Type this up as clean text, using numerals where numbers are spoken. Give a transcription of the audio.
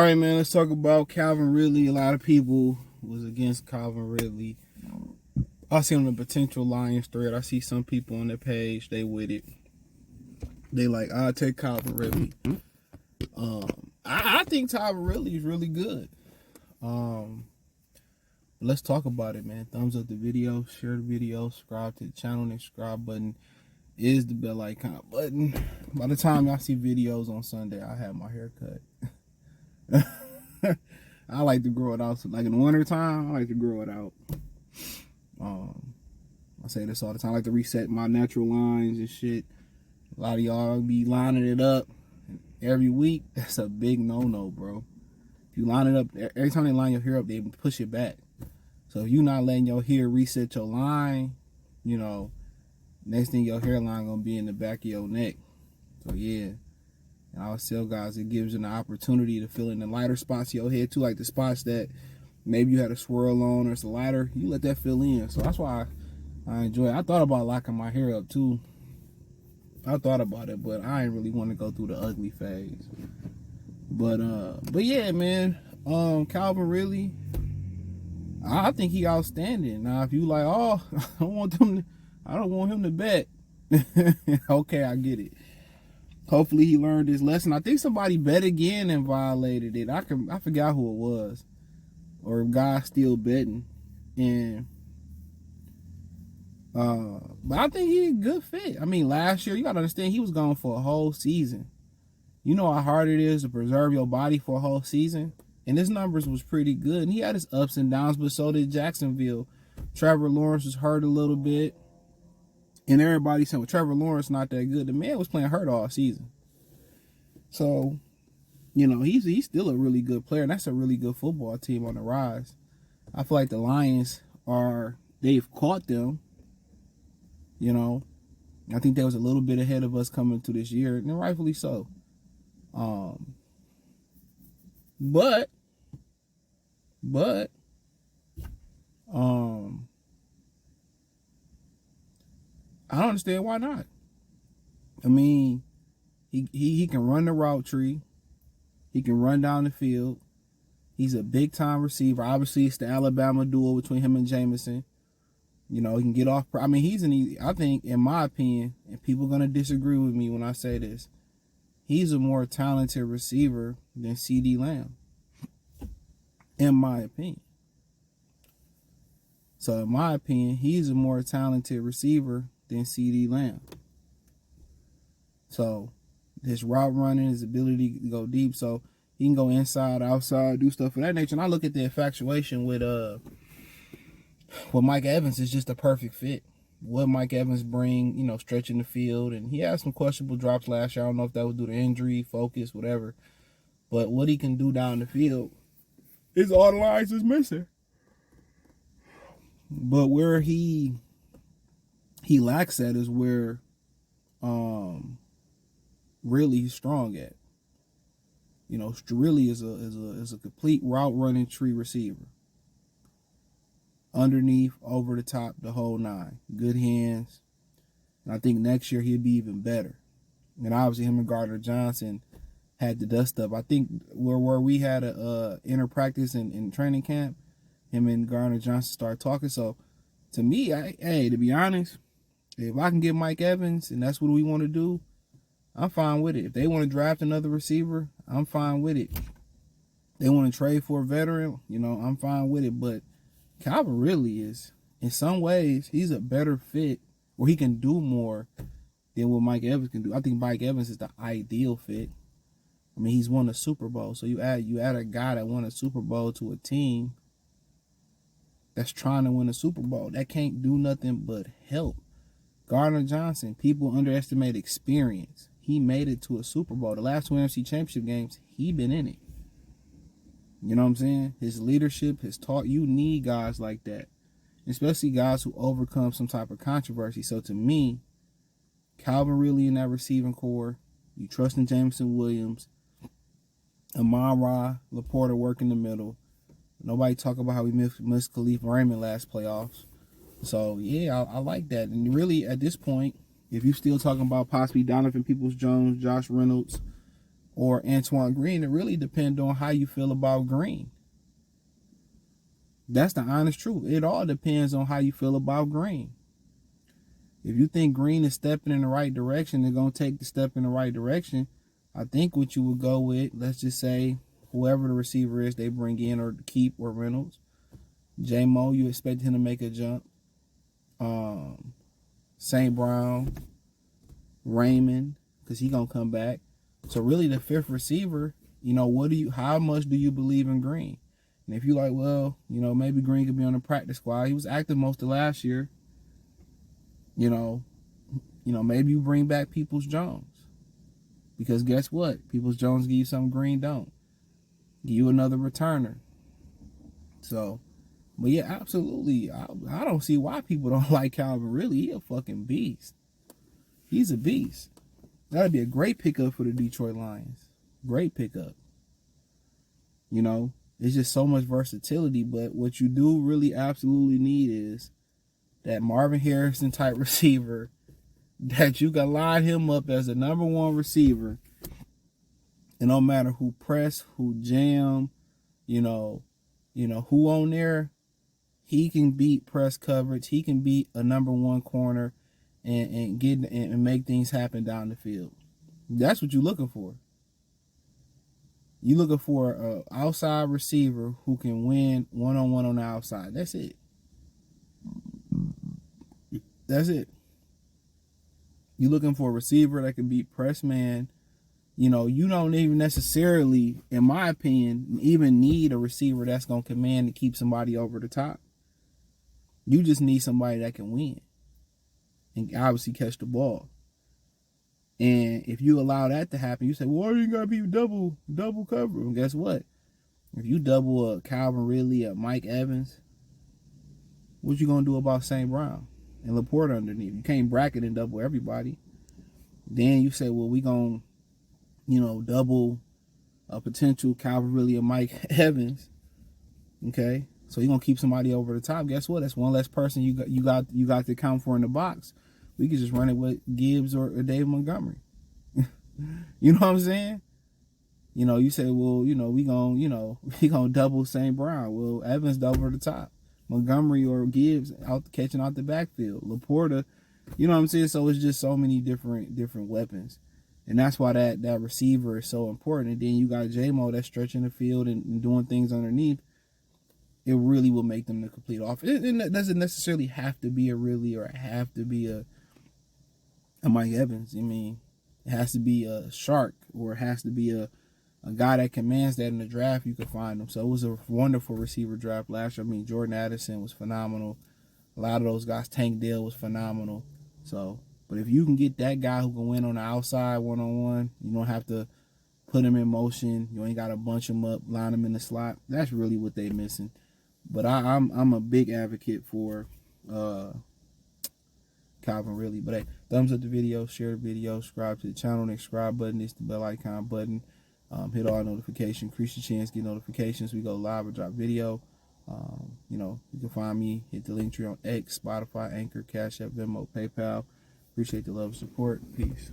right, man, let's talk about Calvin Ridley. A lot of people was against Calvin Ridley. I see him in the potential Lions thread. I see some people on their page, they with it. They like, I'll take Calvin Ridley. I think Calvin Ridley is really good. Let's talk about it, man. Thumbs up the video, share the video, subscribe to the channel. And the subscribe button is the bell icon button. By the time y'all see videos on Sunday, I have my hair cut. I like to grow it out. So like in the winter time, I like to grow it out. I say this all the time. I like to reset my natural lines and shit. A lot of y'all be lining it up every week. That's a big no-no, bro. If you line it up, every time they line your hair up, they push it back. So if you're not letting your hair reset your line, you know, next thing your hairline gonna be in the back of your neck. So yeah. And I always tell guys, it gives you an opportunity to fill in the lighter spots of your head too, like the spots that maybe you had a swirl on or it's lighter. You let that fill in. So that's why I enjoy it. I thought about locking my hair up too. I thought about it, but I ain't really want to go through the ugly phase. But yeah, man. Calvin Ridley, I think he outstanding. Now, if you like, oh, I don't want him to bet. Okay, I get it. Hopefully he learned his lesson. I think somebody bet again and violated it. I forgot who it was, or if guys still betting. And but I think he's a good fit. I mean, last year you gotta understand he was gone for a whole season. You know how hard it is to preserve your body for a whole season, and his numbers was pretty good. And he had his ups and downs, but so did Jacksonville. Trevor Lawrence was hurt a little bit. And everybody said, well, Trevor Lawrence not that good. The man was playing hurt all season. So, you know, he's still a really good player. And that's a really good football team on the rise. I feel like the Lions they've caught them. You know, I think they was a little bit ahead of us coming to this year, and rightfully so. But I don't understand why not. I mean, he can run the route tree. He can run down the field. He's a big time receiver. Obviously, it's the Alabama duel between him and Jameson. You know, he can get off. I mean, I think, in my opinion, and people are going to disagree with me when I say this, he's a more talented receiver than CeeDee Lamb, in my opinion. So, in my opinion, he's a more talented receiver than CeeDee Lamb. So, his route running, his ability to go deep, so he can go inside, outside, do stuff of that nature. And I look at the infatuation with Mike Evans is just a perfect fit. What Mike Evans bring, you know, stretching the field, and he had some questionable drops last year. I don't know if that was due to injury, focus, whatever. But what he can do down the field is all the lines is missing. But where he lacks at is where really he's strong at. You know, really is a complete route running tree receiver. Underneath, over the top, the whole nine. Good hands. And I think next year he'll be even better. And obviously him and Gardner Johnson had the dust up. I think where we had a inter practice in training camp, him and Gardner Johnson started talking. So to me, to be honest, if I can get Mike Evans and that's what we want to do, I'm fine with it. If they want to draft another receiver, I'm fine with it. They want to trade for a veteran, you know, I'm fine with it. But Calvin really is, in some ways, he's a better fit, or he can do more than what Mike Evans can do. I think Mike Evans is the ideal fit. I mean, he's won a Super Bowl. So you add a guy that won a Super Bowl to a team that's trying to win a Super Bowl. That can't do nothing but help. Gardner Johnson, people underestimate experience. He made it to a Super Bowl. The last two NFC Championship games, he been in it. You know what I'm saying? His leadership has taught you need guys like that, especially guys who overcome some type of controversy. So to me, Calvin Ridley in that receiving core, you trust in Jameson Williams, Amon-Ra, Laporta work in the middle. Nobody talk about how we missed Khalif Raymond last playoffs. So yeah, I like that. And really, at this point, if you still talking about possibly Donovan Peoples-Jones, Josh Reynolds, or Antoine Green. It really depends on how you feel about Green. That's the honest truth. It all depends on how you feel about Green. If you think Green is stepping in the right direction, they're going to take the step in the right direction. I think what you would go with, let's just say, whoever the receiver is they bring in or keep, or Reynolds. J-Mo, you expect him to make a jump. St. Brown, Raymond, because he going to come back. So really the fifth receiver, how much do you believe in Green? And if you like, well, maybe Green could be on the practice squad. He was active most of last year. Maybe you bring back Peoples-Jones. Because guess what? Peoples-Jones give you something Green don't. Give you another returner. So, but yeah, absolutely. I don't see why people don't like Calvin Ridley. He a fucking beast. He's a beast. That'd be a great pickup for the Detroit Lions. Great pickup. It's just so much versatility. But what you do really absolutely need is that Marvin Harrison type receiver that you can line him up as the number one receiver. And no matter who press, who jam, who on there, he can beat press coverage. He can beat a number one corner and make things happen down the field. That's what you're looking for. You're looking for an outside receiver who can win one-on-one on the outside. That's it. That's it. You're looking for a receiver that can beat press man. You don't even necessarily, in my opinion, even need a receiver that's going to command to keep somebody over the top. You just need somebody that can win and obviously catch the ball. And if you allow that to happen, you say, well, you got to be double cover. And guess what? If you double a Calvin Ridley, a Mike Evans, what you going to do about St. Brown and Laporta underneath? You can't bracket and double everybody. Then you say, well, we going to, double a potential Calvin Ridley or Mike Evans. Okay? So you're going to keep somebody over the top. Guess what? That's one less person you got to account for in the box. We could just run it with Gibbs or Dave Montgomery. You know what I'm saying? You say, well, we gonna double St. Brown. Well, Evans double the top. Montgomery or Gibbs catching out the backfield. Laporta, you know what I'm saying? So it's just so many different weapons. And that's why that receiver is so important. And then you got J-Mo that's stretching the field and doing things underneath. It really will make them the complete offense. It doesn't necessarily have to be a Ridley or have to be a Mike Evans. I mean, it has to be a shark, or it has to be a guy that commands that in the draft. You can find him. So it was a wonderful receiver draft last year. I mean, Jordan Addison was phenomenal. A lot of those guys, Tank Dell was phenomenal. So, but if you can get that guy who can win on the outside one-on-one, you don't have to put him in motion. You ain't got to bunch him up, line him in the slot. That's really what they're missing. But I'm a big advocate for Calvin Ridley. But hey, thumbs up the video, share the video, subscribe to the channel. The subscribe button is the bell icon button. Hit all notifications, increase your chance, get notifications. We go live or drop video. You can find me, hit the link tree on X, Spotify, Anchor, Cash App, Venmo, PayPal. Appreciate the love and support. Peace.